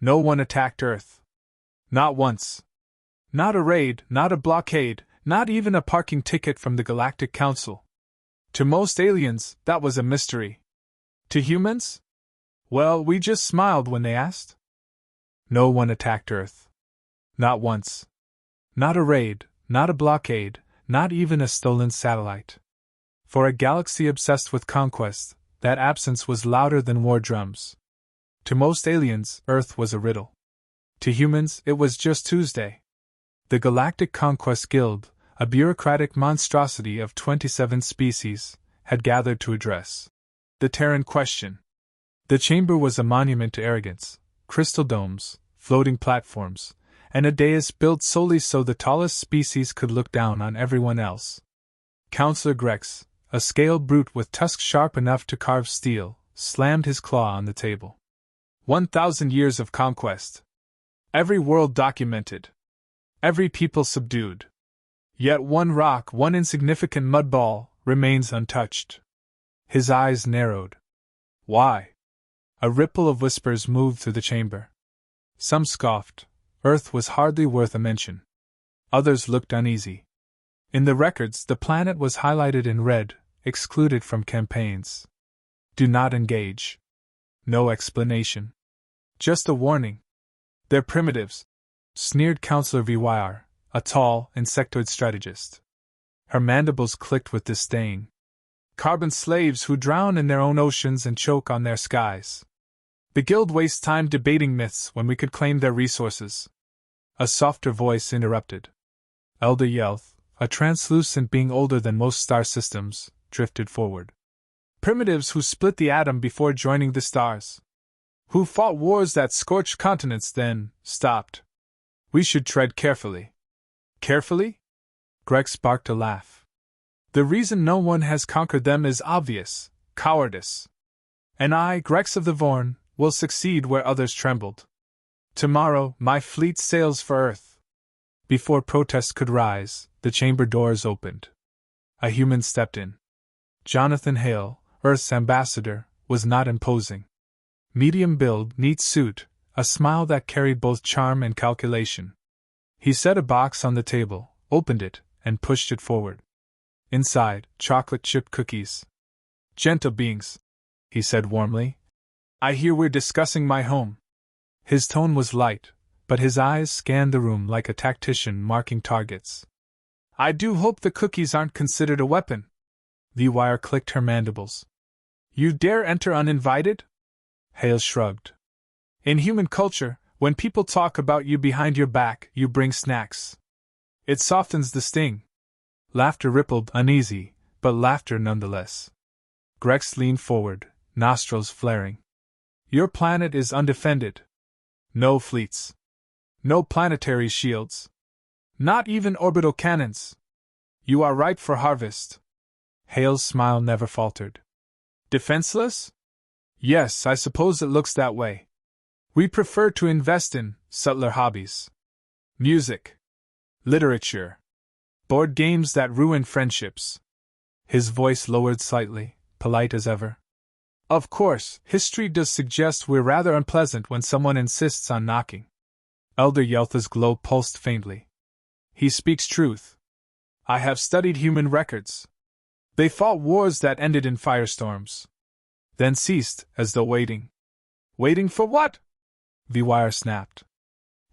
No one attacked Earth. Not once. Not a raid, not a blockade, not even a parking ticket from the Galactic Council. To most aliens, that was a mystery. To humans? Well, we just smiled when they asked. No one attacked Earth. Not once. Not a raid, not a blockade, not even a stolen satellite. For a galaxy obsessed with conquest, that absence was louder than war drums. To most aliens, Earth was a riddle. To humans, it was just Tuesday. The Galactic Conquest Guild, a bureaucratic monstrosity of 27 species, had gathered to address the Terran question. The chamber was a monument to arrogance: crystal domes, floating platforms, and a dais built solely so the tallest species could look down on everyone else. Counselor Grex, a scaled brute with tusks sharp enough to carve steel, slammed his claw on the table. 1,000 years of conquest. Every world documented. Every people subdued. Yet one rock, one insignificant mud ball, remains untouched. His eyes narrowed. Why? A ripple of whispers moved through the chamber. Some scoffed. Earth was hardly worth a mention. Others looked uneasy. In the records, the planet was highlighted in red, excluded from campaigns. Do not engage. No explanation. Just a warning. They're primitives, sneered Counselor Vyr, a tall, insectoid strategist. Her mandibles clicked with disdain. Carbon slaves who drown in their own oceans and choke on their skies. The guild wastes time debating myths when we could claim their resources. A softer voice interrupted. Elder Yelth, a translucent being older than most star systems, drifted forward. Primitives who split the atom before joining the stars. Who fought wars that scorched continents then stopped. We should tread carefully. Carefully? Greg sparked a laugh. The reason no one has conquered them is obvious: cowardice. And I, Grex of the Vorn, will succeed where others trembled. Tomorrow, my fleet sails for Earth. Before protests could rise, the chamber doors opened. A human stepped in. Jonathan Hale, Earth's ambassador, was not imposing. Medium build, neat suit, a smile that carried both charm and calculation. He set a box on the table, opened it, and pushed it forward. Inside, chocolate chip cookies. Gentle beings, he said warmly. I hear we're discussing my home. His tone was light, but his eyes scanned the room like a tactician marking targets. I do hope the cookies aren't considered a weapon. Vyr clicked her mandibles. You dare enter uninvited? Hale shrugged. In human culture, when people talk about you behind your back, you bring snacks. It softens the sting. Laughter rippled, uneasy, but laughter nonetheless. Grex leaned forward, nostrils flaring. Your planet is undefended. No fleets. No planetary shields. Not even orbital cannons. You are ripe for harvest. Hale's smile never faltered. Defenseless? Yes, I suppose it looks that way. We prefer to invest in subtler hobbies. Music. Literature. Board games that ruin friendships. His voice lowered slightly, polite as ever. Of course, history does suggest we're rather unpleasant when someone insists on knocking. Elder Yeltha's glow pulsed faintly. He speaks truth. I have studied human records. They fought wars that ended in firestorms. Then ceased, as though waiting. Waiting for what? Vyr snapped.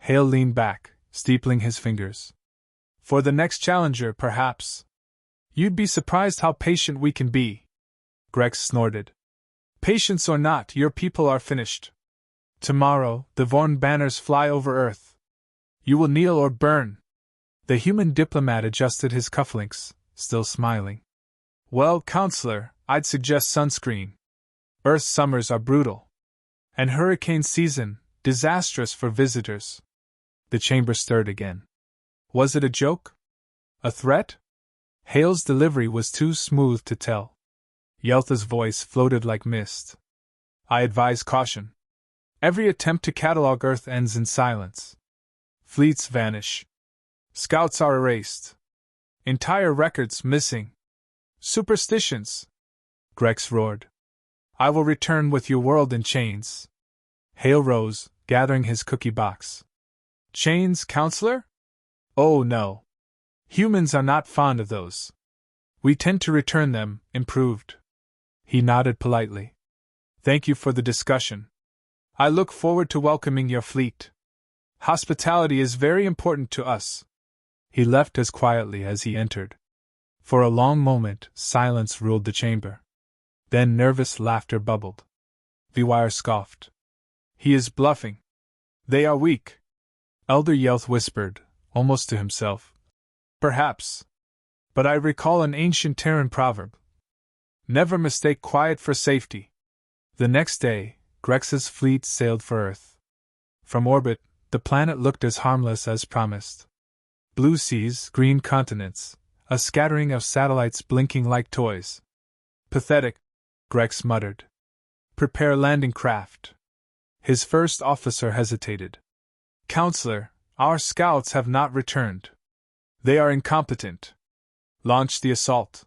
Hale leaned back, steepling his fingers. For the next challenger, perhaps. You'd be surprised how patient we can be. Grex snorted. Patience or not, your people are finished. Tomorrow, the Vorn banners fly over Earth. You will kneel or burn. The human diplomat adjusted his cufflinks, still smiling. Well, Counselor, I'd suggest sunscreen. Earth's summers are brutal. And hurricane season, disastrous for visitors. The chamber stirred again. Was it a joke? A threat? Hale's delivery was too smooth to tell. Yeltha's voice floated like mist. I advise caution. Every attempt to catalog Earth ends in silence. Fleets vanish. Scouts are erased. Entire records missing. Superstitions. Grex roared. I will return with your world in chains. Hale rose, gathering his cookie box. Chains, Counselor? Oh no. Humans are not fond of those. We tend to return them, improved. He nodded politely. Thank you for the discussion. I look forward to welcoming your fleet. Hospitality is very important to us. He left as quietly as he entered. For a long moment, silence ruled the chamber. Then nervous laughter bubbled. Vwire scoffed. He is bluffing. They are weak. Elder Yelth whispered, almost to himself. Perhaps. But I recall an ancient Terran proverb. Never mistake quiet for safety. The next day, Grex's fleet sailed for Earth. From orbit, the planet looked as harmless as promised. Blue seas, green continents, a scattering of satellites blinking like toys. Pathetic, Grex muttered. Prepare landing craft. His first officer hesitated. Counselor, our scouts have not returned. They are incompetent. Launch the assault.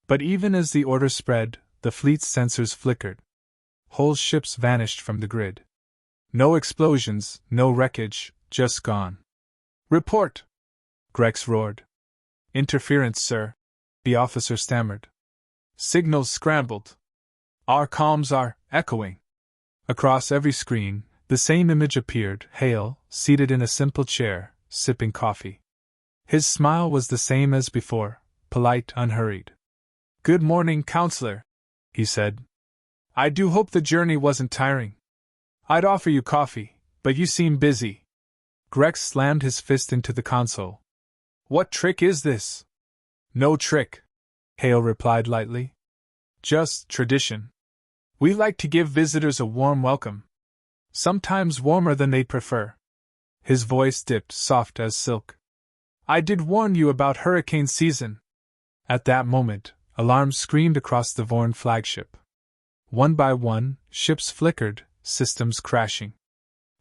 But even as the order spread, the fleet's sensors flickered. Whole ships vanished from the grid. No explosions, no wreckage, just gone. Report! Grex roared. Interference, sir, the officer stammered. Signals scrambled. Our comms are echoing. Across every screen, the same image appeared, Hale, seated in a simple chair, sipping coffee. His smile was the same as before, polite, unhurried. Good morning, Counselor, he said. I do hope the journey wasn't tiring. I'd offer you coffee, but you seem busy. Grex slammed his fist into the console. What trick is this? No trick, Hale replied lightly. Just tradition. We like to give visitors a warm welcome. Sometimes warmer than they'd prefer. His voice dipped, soft as silk. I did warn you about hurricane season. At that moment, alarms screamed across the Vorn flagship. One by one, ships flickered, systems crashing.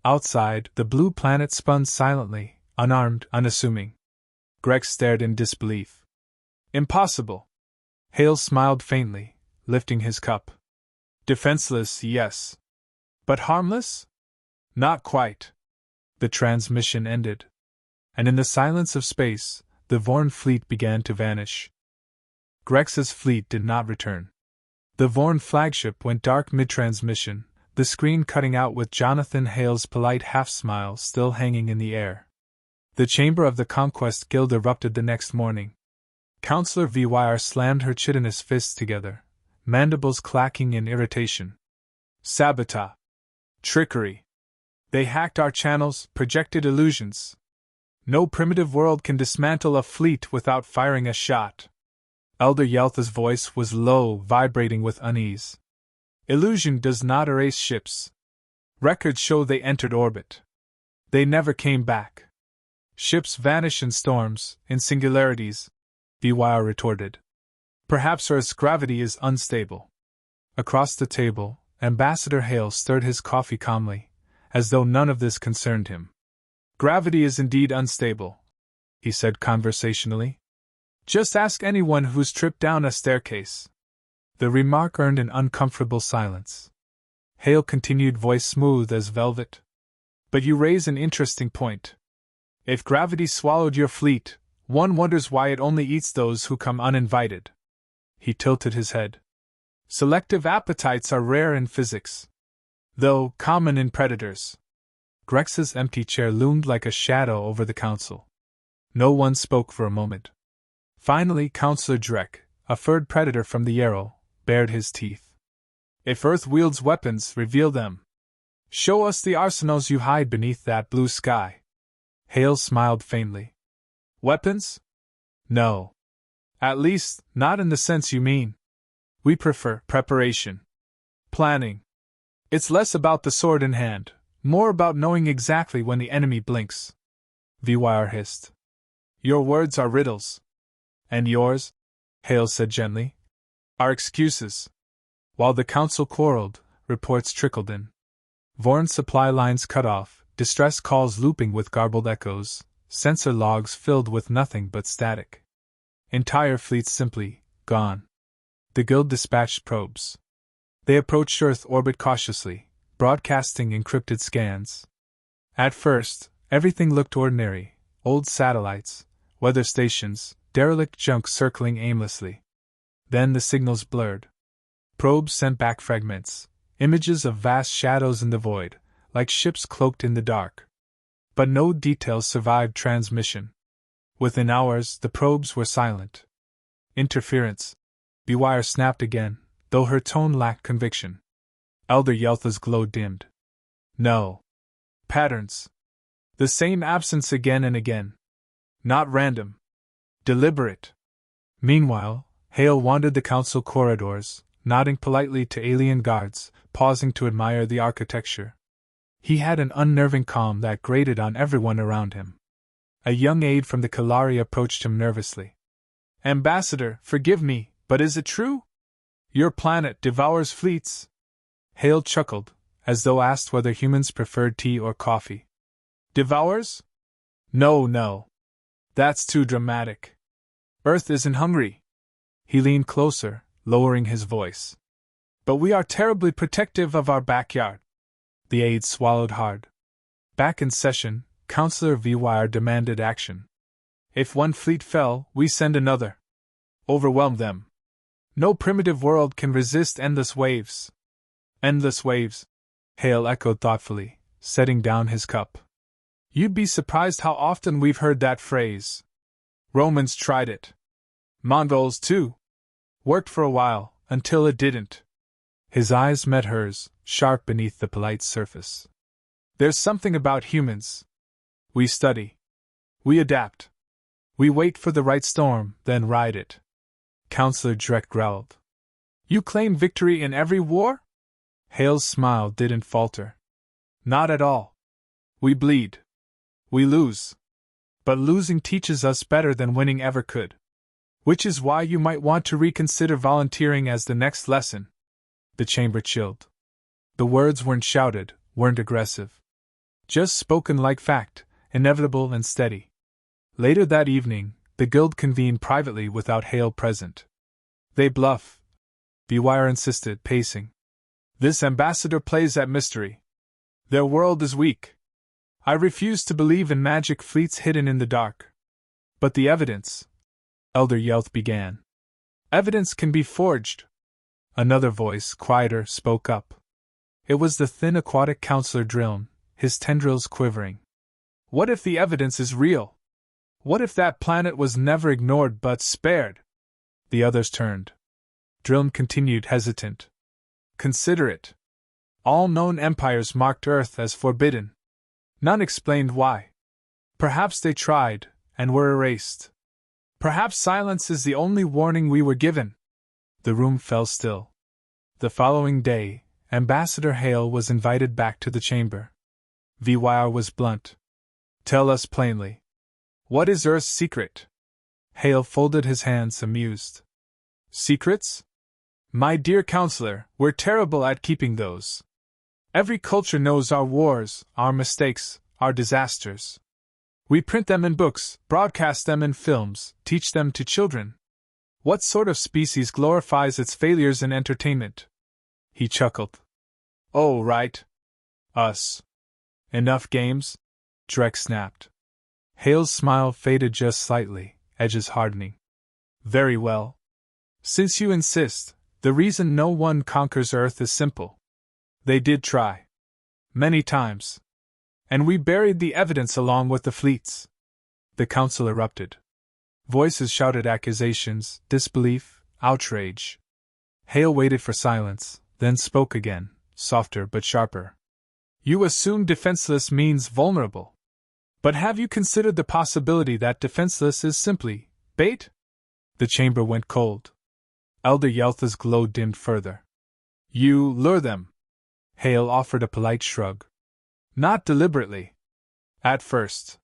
Outside, the blue planet spun silently, unarmed, unassuming. Grex stared in disbelief. Impossible. Hale smiled faintly, lifting his cup. Defenseless, yes. But harmless? Not quite. The transmission ended. And in the silence of space, the Vorn fleet began to vanish. Grex's fleet did not return. The Vorn flagship went dark mid-transmission, the screen cutting out with Jonathan Hale's polite half-smile still hanging in the air. The chamber of the Conquest Guild erupted the next morning. Counselor Vwire slammed her chitinous fists together, mandibles clacking in irritation. Sabotage. Trickery. They hacked our channels, projected illusions. No primitive world can dismantle a fleet without firing a shot. Elder Yeltha's voice was low, vibrating with unease. Illusion does not erase ships. Records show they entered orbit. They never came back. Ships vanish in storms, in singularities, Vwire retorted. Perhaps Earth's gravity is unstable. Across the table, Ambassador Hale stirred his coffee calmly, as though none of this concerned him. Gravity is indeed unstable, he said conversationally. Just ask anyone who's tripped down a staircase. The remark earned an uncomfortable silence. Hale continued, voice smooth as velvet. But you raise an interesting point. If gravity swallowed your fleet, one wonders why it only eats those who come uninvited. He tilted his head. Selective appetites are rare in physics, though common in predators. Grex's empty chair loomed like a shadow over the council. No one spoke for a moment. Finally, Counselor Drek, a furred predator from the Yarrow, bared his teeth. If Earth wields weapons, reveal them. Show us the arsenals you hide beneath that blue sky. Hale smiled faintly. Weapons? No. At least, not in the sense you mean. We prefer preparation. Planning. It's less about the sword in hand, more about knowing exactly when the enemy blinks. Vwire hissed. Your words are riddles. And yours, Hale said gently, are excuses. While the council quarreled, reports trickled in. Vorn supply lines cut off, distress calls looping with garbled echoes, sensor logs filled with nothing but static. Entire fleets simply gone. The Guild dispatched probes. They approached Earth orbit cautiously, broadcasting encrypted scans. At first, everything looked ordinary: old satellites, weather stations, derelict junk circling aimlessly. Then the signals blurred. Probes sent back fragments, images of vast shadows in the void, like ships cloaked in the dark. But no details survived transmission. Within hours, the probes were silent. Interference. Bewire snapped again, though her tone lacked conviction. Elder Yeltha's glow dimmed. No. Patterns. The same absence again and again. Not random. Deliberate. Meanwhile, Hale wandered the council corridors, nodding politely to alien guards, pausing to admire the architecture. He had an unnerving calm that grated on everyone around him. A young aide from the Kalari approached him nervously. "Ambassador, forgive me, but is it true? Your planet devours fleets?" Hale chuckled, as though asked whether humans preferred tea or coffee. "Devours? No. That's too dramatic. Earth isn't hungry." He leaned closer, lowering his voice. "But we are terribly protective of our backyard." The aide swallowed hard. Back in session, Councillor Vwire demanded action. "If one fleet fell, we send another. Overwhelm them. No primitive world can resist endless waves." "Endless waves," Hale echoed thoughtfully, setting down his cup. "You'd be surprised how often we've heard that phrase. Romans tried it. Mongols, too. Worked for a while, until it didn't." His eyes met hers, sharp beneath the polite surface. "There's something about humans. We study. We adapt. We wait for the right storm, then ride it." Councillor Drek growled. "You claim victory in every war?" Hale's smile didn't falter. "Not at all. We bleed. We lose. But losing teaches us better than winning ever could. Which is why you might want to reconsider volunteering as the next lesson." The chamber chilled. The words weren't shouted, weren't aggressive. Just spoken like fact, inevitable and steady. Later that evening, the guild convened privately without Hale present. "They bluff," Bewire insisted, pacing. "This ambassador plays at mystery. Their world is weak. I refuse to believe in magic fleets hidden in the dark." "But the evidence," Elder Yelth began. "Evidence can be forged." Another voice, quieter, spoke up. It was the thin aquatic Councillor Drilln, his tendrils quivering. "What if the evidence is real? What if that planet was never ignored but spared?" The others turned. Drilln continued, hesitant. "Consider it. All known empires marked Earth as forbidden. None explained why. Perhaps they tried, and were erased. Perhaps silence is the only warning we were given." The room fell still. The following day, Ambassador Hale was invited back to the chamber. Vwire was blunt. "Tell us plainly. What is Earth's secret?" Hale folded his hands, amused. "Secrets? My dear counselor, we're terrible at keeping those. Every culture knows our wars, our mistakes, our disasters. We print them in books, broadcast them in films, teach them to children. What sort of species glorifies its failures in entertainment?" He chuckled. "Oh, right. Us. Enough games?" Drek snapped. Hale's smile faded just slightly, edges hardening. "Very well. Since you insist, the reason no one conquers Earth is simple. They did try. Many times. And we buried the evidence along with the fleets." The council erupted. Voices shouted accusations, disbelief, outrage. Hale waited for silence, then spoke again, softer but sharper. "You assume defenseless means vulnerable. But have you considered the possibility that defenseless is simply bait?" The chamber went cold. Elder Yeltha's glow dimmed further. "You lure them." Hale offered a polite shrug. "Not deliberately. At first.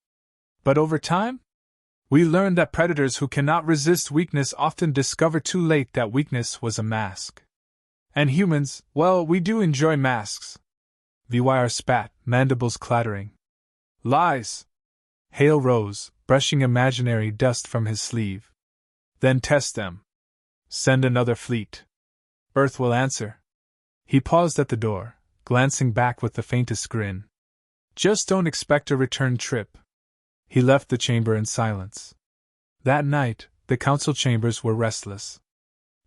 But over time? We learned that predators who cannot resist weakness often discover too late that weakness was a mask. And humans, well, we do enjoy masks." Vwire spat, mandibles clattering. "Lies!" Hale rose, brushing imaginary dust from his sleeve. "Then test them. Send another fleet. Earth will answer." He paused at the door, glancing back with the faintest grin. Just don't expect a return trip. He left the chamber in silence. That night, the council chambers were restless.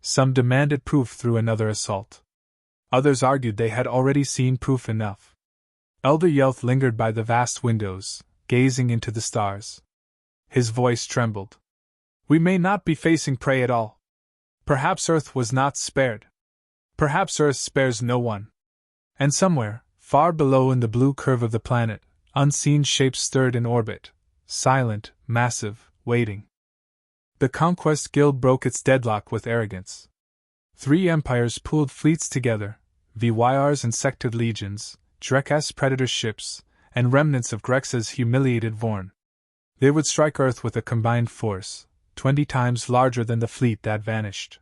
Some demanded proof through another assault. Others argued they had already seen proof enough. Elder Yelth lingered by the vast windows, gazing into the stars. His voice trembled. We may not be facing prey at all. Perhaps Earth was not spared. Perhaps Earth spares no one. And somewhere, far below in the blue curve of the planet, unseen shapes stirred in orbit, silent, massive, waiting. The Conquest Guild broke its deadlock with arrogance. 3 empires pooled fleets together, Vyar's insected legions, Drek's predator ships, and remnants of Grex's humiliated Vorn. They would strike Earth with a combined force, 20 times larger than the fleet that vanished.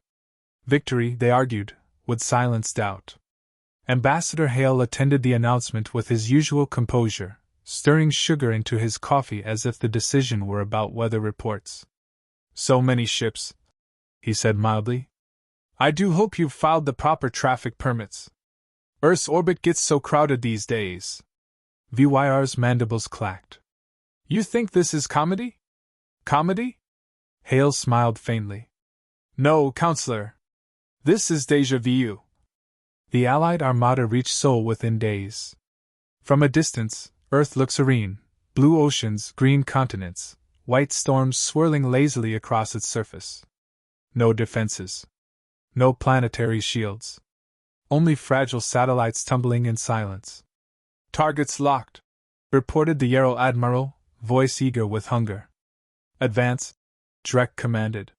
Victory, they argued, would silence doubt. Ambassador Hale attended the announcement with his usual composure, stirring sugar into his coffee as if the decision were about weather reports. So many ships, he said mildly. I do hope you've filed the proper traffic permits. Earth's orbit gets so crowded these days. Vyar's mandibles clacked. You think this is comedy? Comedy? Hale smiled faintly. No, Counselor. This is déjà vu. The Allied armada reached Sol within days. From a distance, Earth looked serene, blue oceans, green continents, white storms swirling lazily across its surface. No defenses. No planetary shields. Only fragile satellites tumbling in silence. Targets locked, reported the Yarrow Admiral, voice eager with hunger. Advance, Drek commanded.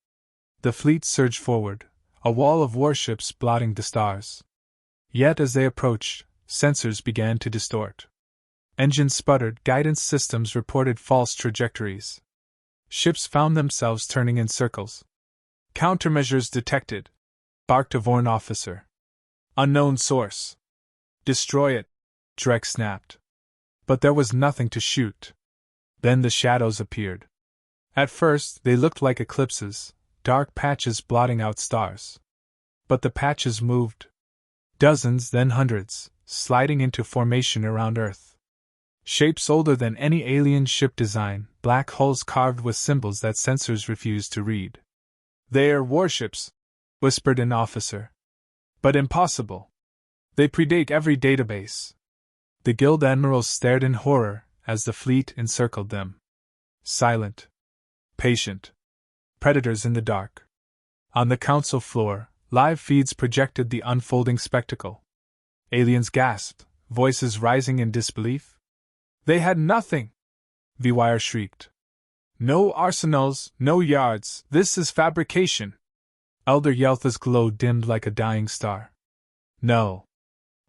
The fleet surged forward, a wall of warships blotting the stars. Yet as they approached, sensors began to distort. Engines sputtered, guidance systems reported false trajectories. Ships found themselves turning in circles. Countermeasures detected, barked a Vorn officer. Unknown source. Destroy it, Drek snapped. But there was nothing to shoot. Then the shadows appeared. At first, they looked like eclipses, dark patches blotting out stars. But the patches moved. Dozens, then hundreds, sliding into formation around Earth. Shapes older than any alien ship design, black hulls carved with symbols that sensors refused to read. They're warships, whispered an officer. But impossible. They predate every database. The guild admirals stared in horror as the fleet encircled them. Silent. Patient. Predators in the dark. On the council floor, live feeds projected the unfolding spectacle. Aliens gasped, voices rising in disbelief. They had nothing! Vyar shrieked. No arsenals, no yards, this is fabrication. Elder Yeltha's glow dimmed like a dying star. No.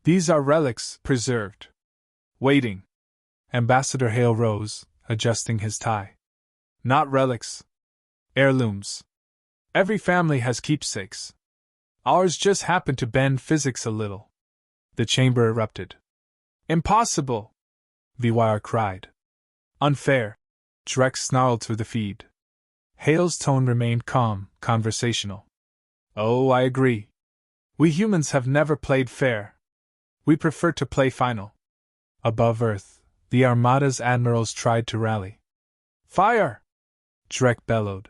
These are relics, preserved. Waiting. Ambassador Hale rose, adjusting his tie. Not relics. Heirlooms. Every family has keepsakes. Ours just happened to bend physics a little. The chamber erupted. Impossible! Vyar cried. Unfair. Drek snarled through the feed. Hale's tone remained calm, conversational. Oh, I agree. We humans have never played fair. We prefer to play final. Above Earth, the Armada's admirals tried to rally. Fire! Drek bellowed.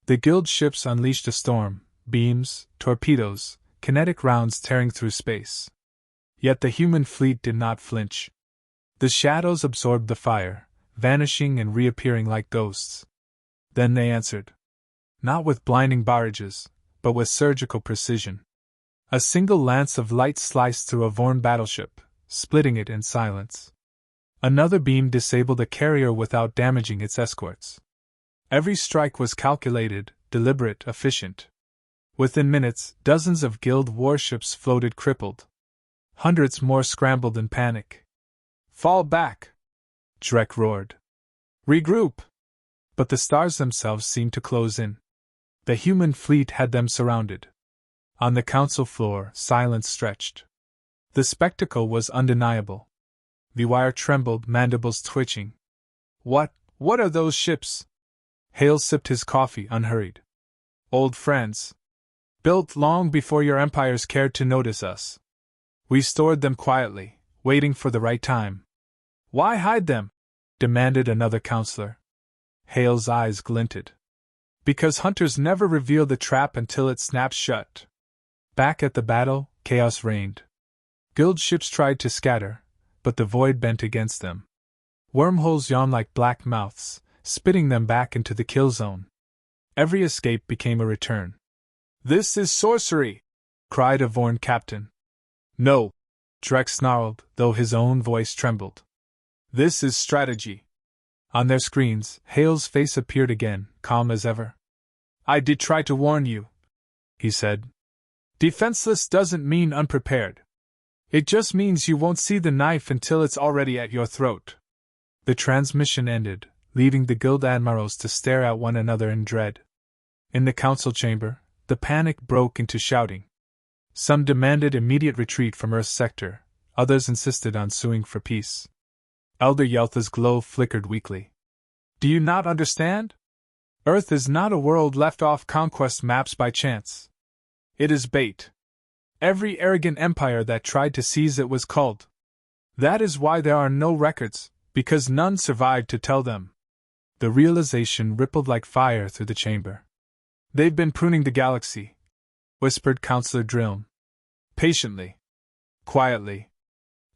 The guild ships unleashed a storm, beams, torpedoes, kinetic rounds tearing through space. Yet the human fleet did not flinch. The shadows absorbed the fire, vanishing and reappearing like ghosts. Then they answered. Not with blinding barrages, but with surgical precision. A single lance of light sliced through a Vorn battleship, splitting it in silence. Another beam disabled a carrier without damaging its escorts. Every strike was calculated, deliberate, efficient. Within minutes, dozens of guild warships floated crippled. Hundreds more scrambled in panic. Fall back! Drek roared. Regroup! But the stars themselves seemed to close in. The human fleet had them surrounded. On the council floor, silence stretched. The spectacle was undeniable. Vyar trembled, mandibles twitching. What are those ships? Hale sipped his coffee, unhurried. Old friends. Built long before your empires cared to notice us. We stored them quietly, waiting for the right time. Why hide them? Demanded another counselor. Hale's eyes glinted. Because hunters never reveal the trap until it snaps shut. Back at the battle, chaos reigned. Guild ships tried to scatter, but the void bent against them. Wormholes yawned like black mouths, spitting them back into the kill zone. Every escape became a return. "This is sorcery!" cried a Vorn captain. "No," Drek snarled, though his own voice trembled. "This is strategy." On their screens, Hale's face appeared again, calm as ever. "I did try to warn you," he said. "Defenseless doesn't mean unprepared. It just means you won't see the knife until it's already at your throat." The transmission ended, leaving the guild admirals to stare at one another in dread. In the council chamber, the panic broke into shouting. Some demanded immediate retreat from Earth's sector, others insisted on suing for peace. Elder Yeltha's glow flickered weakly. "Do you not understand? Earth is not a world left off Conquest maps by chance. It is bait. Every arrogant empire that tried to seize it was culled. That is why there are no records, because none survived to tell them." The realization rippled like fire through the chamber. "They've been pruning the galaxy," whispered Counselor Drilm. "Patiently. Quietly.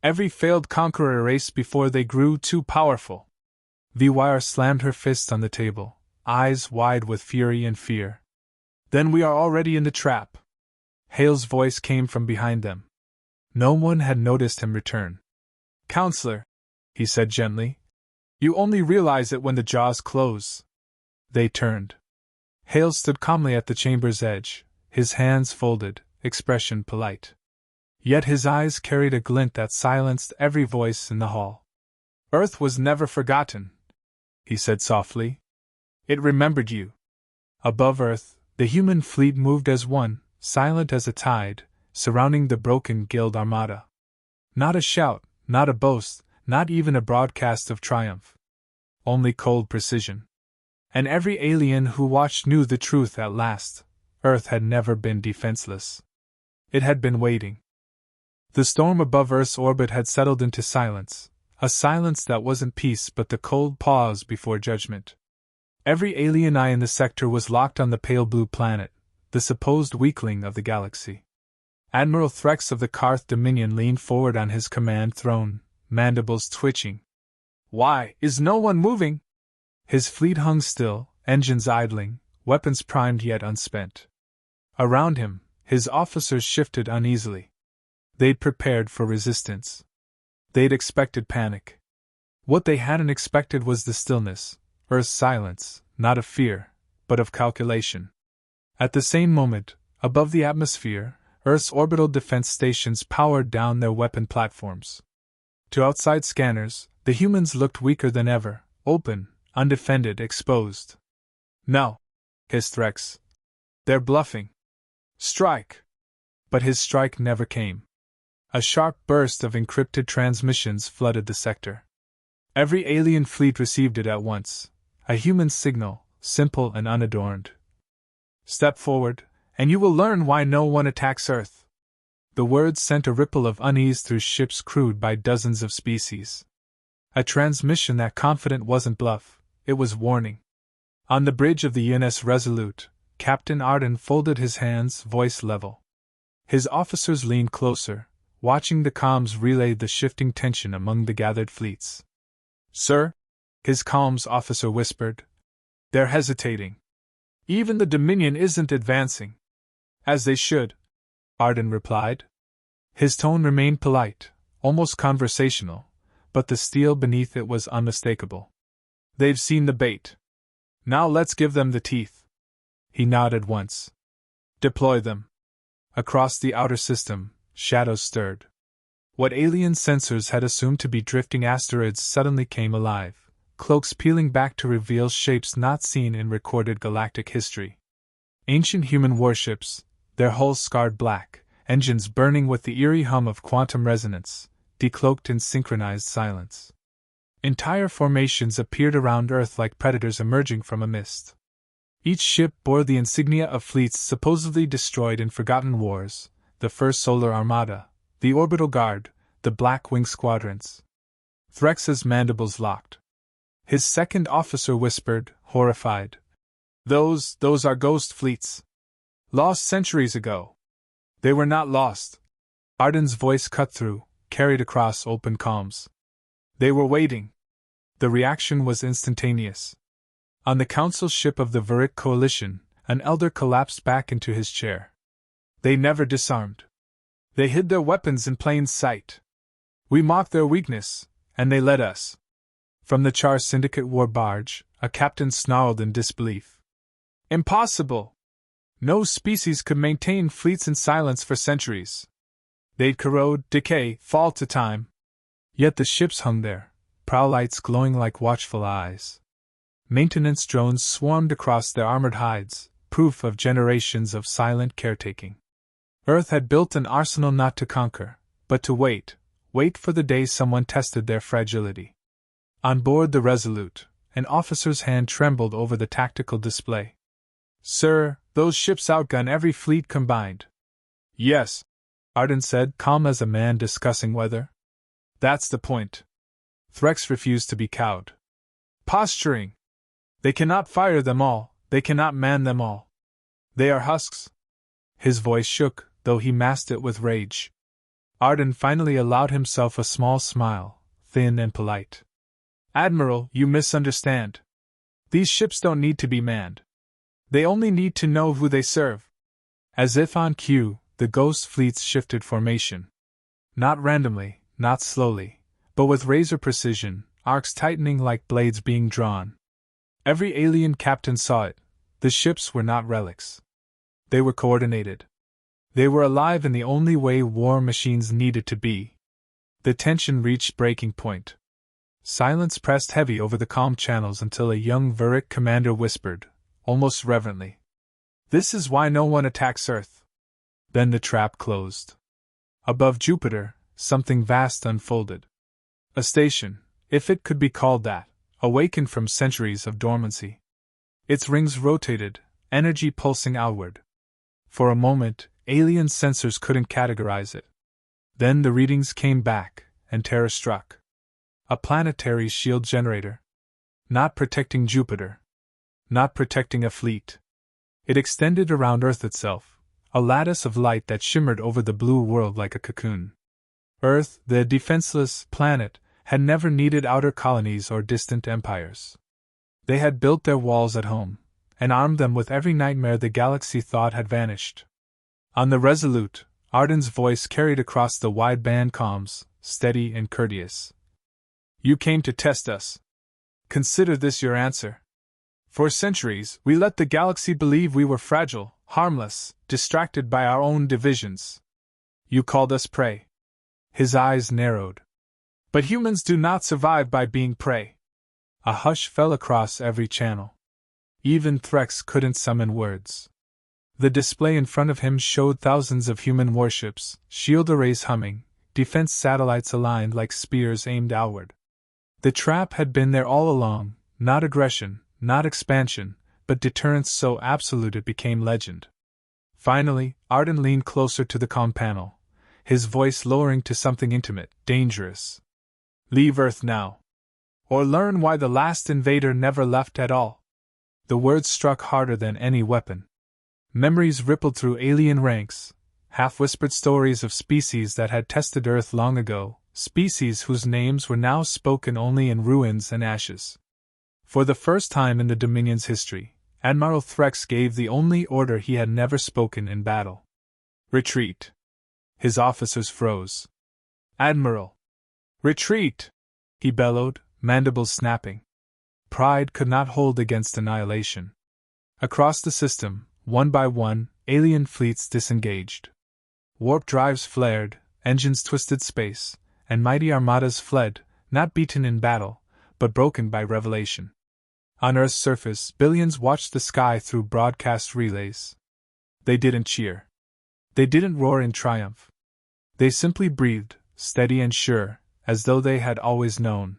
Every failed conqueror erased before they grew too powerful." Vwire slammed her fist on the table, eyes wide with fury and fear. "Then we are already in the trap." Hale's voice came from behind them. No one had noticed him return. "Counselor," he said gently, "you only realize it when the jaws close." They turned. Hale stood calmly at the chamber's edge, his hands folded, expression polite. Yet his eyes carried a glint that silenced every voice in the hall. "Earth was never forgotten," he said softly. "It remembered you." Above Earth, the human fleet moved as one, silent as a tide, surrounding the broken guild armada. Not a shout, not a boast, not even a broadcast of triumph. Only cold precision. And every alien who watched knew the truth at last. Earth had never been defenseless. It had been waiting. The storm above Earth's orbit had settled into silence, a silence that wasn't peace but the cold pause before judgment. Every alien eye in the sector was locked on the pale blue planet, the supposed weakling of the galaxy. Admiral Threx of the Karth Dominion leaned forward on his command throne, mandibles twitching. "Why is no one moving?" His fleet hung still, engines idling, weapons primed yet unspent. Around him, his officers shifted uneasily. They'd prepared for resistance. They'd expected panic. What they hadn't expected was the stillness, Earth's silence, not of fear, but of calculation. At the same moment, above the atmosphere, Earth's orbital defense stations powered down their weapon platforms. To outside scanners, the humans looked weaker than ever, open, undefended, exposed. "No," hissed Threx. "They're bluffing. Strike!" But his strike never came. A sharp burst of encrypted transmissions flooded the sector. Every alien fleet received it at once, a human signal, simple and unadorned. "Step forward, and you will learn why no one attacks Earth." The words sent a ripple of unease through ships crewed by dozens of species. A transmission that confident wasn't bluff, it was warning. On the bridge of the UNS Resolute, Captain Arden folded his hands, voice level. His officers leaned closer, watching the comms relay the shifting tension among the gathered fleets. "Sir," his comms officer whispered, "they're hesitating. Even the Dominion isn't advancing." "As they should," Arden replied. His tone remained polite, almost conversational, but the steel beneath it was unmistakable. "They've seen the bait. Now let's give them the teeth." He nodded once. "Deploy them." Across the outer system, shadows stirred. What alien sensors had assumed to be drifting asteroids suddenly came alive, cloaks peeling back to reveal shapes not seen in recorded galactic history. Ancient human warships, their hulls scarred black, engines burning with the eerie hum of quantum resonance, decloaked in synchronized silence. Entire formations appeared around Earth like predators emerging from a mist. Each ship bore the insignia of fleets supposedly destroyed in forgotten wars, the First Solar Armada, The orbital guard, the Black Wing squadrons. Threx's mandibles locked. His second officer whispered, horrified. Those are ghost fleets. Lost centuries ago. They were not lost. Arden's voice cut through, carried across open calms. They were waiting. The reaction was instantaneous. On the council ship of the Vuric coalition, an elder collapsed back into his chair. They never disarmed. They hid their weapons in plain sight. We mocked their weakness, and they led us. From the Char Syndicate war barge, a captain snarled in disbelief. Impossible! No species could maintain fleets in silence for centuries. They'd corrode, decay, fall to time. Yet the ships hung there, prow lights glowing like watchful eyes. Maintenance drones swarmed across their armored hides, proof of generations of silent caretaking. Earth had built an arsenal not to conquer, but to wait for the day someone tested their fragility. On board the Resolute, an officer's hand trembled over the tactical display. Sir, those ships outgun every fleet combined. Yes, Arden said, calm as a man discussing weather. That's the point. Threx refused to be cowed. Posturing! They cannot fire them all, they cannot man them all. They are husks. His voice shook, though he masked it with rage. Arden finally allowed himself a small smile, thin and polite. Admiral, you misunderstand. These ships don't need to be manned. They only need to know who they serve. As if on cue, the ghost fleets shifted formation. Not randomly, not slowly, but with razor precision, arcs tightening like blades being drawn. Every alien captain saw it. The ships were not relics. They were coordinated. They were alive in the only way war machines needed to be. The tension reached breaking point. Silence pressed heavy over the calm channels until a young Vuric commander whispered, almost reverently, "This is why no one attacks Earth." Then the trap closed. Above Jupiter, something vast unfolded. A station, if it could be called that, awakened from centuries of dormancy. Its rings rotated, energy pulsing outward. For a moment, alien sensors couldn't categorize it. Then the readings came back, and terror struck. A planetary shield generator. Not protecting Jupiter. Not protecting a fleet. It extended around Earth itself, a lattice of light that shimmered over the blue world like a cocoon. Earth, the defenseless planet, had never needed outer colonies or distant empires. They had built their walls at home, and armed them with every nightmare the galaxy thought had vanished. On the Resolute, Arden's voice carried across the wideband comms, steady and courteous. You came to test us. Consider this your answer. For centuries, we let the galaxy believe we were fragile, harmless, distracted by our own divisions. You called us prey. His eyes narrowed. But humans do not survive by being prey. A hush fell across every channel. Even Threx couldn't summon words. The display in front of him showed thousands of human warships, shield arrays humming, defense satellites aligned like spears aimed outward. The trap had been there all along, not aggression, not expansion, but deterrence so absolute it became legend. Finally, Arden leaned closer to the comm panel, his voice lowering to something intimate, dangerous. Leave Earth now. Or learn why the last invader never left at all. The words struck harder than any weapon. Memories rippled through alien ranks, half-whispered stories of species that had tested Earth long ago, species whose names were now spoken only in ruins and ashes. For the first time in the Dominion's history, Admiral Threx gave the only order he had never spoken in battle. Retreat. His officers froze. Admiral! Retreat! He bellowed, mandibles snapping. Pride could not hold against annihilation. Across the system, one by one, alien fleets disengaged. Warp drives flared, engines twisted space, and mighty armadas fled, not beaten in battle, but broken by revelation. On Earth's surface, billions watched the sky through broadcast relays. They didn't cheer. They didn't roar in triumph. They simply breathed, steady and sure, as though they had always known.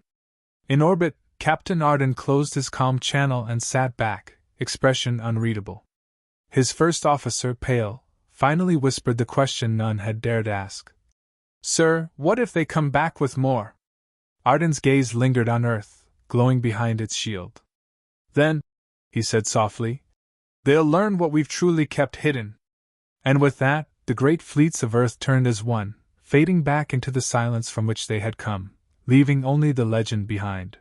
In orbit, Captain Arden closed his comm channel and sat back, expression unreadable. His first officer, pale, finally whispered the question none had dared ask. Sir, what if they come back with more? Arden's gaze lingered on Earth, glowing behind its shield. Then, he said softly, they'll learn what we've truly kept hidden. And with that, the great fleets of Earth turned as one, fading back into the silence from which they had come, leaving only the legend behind.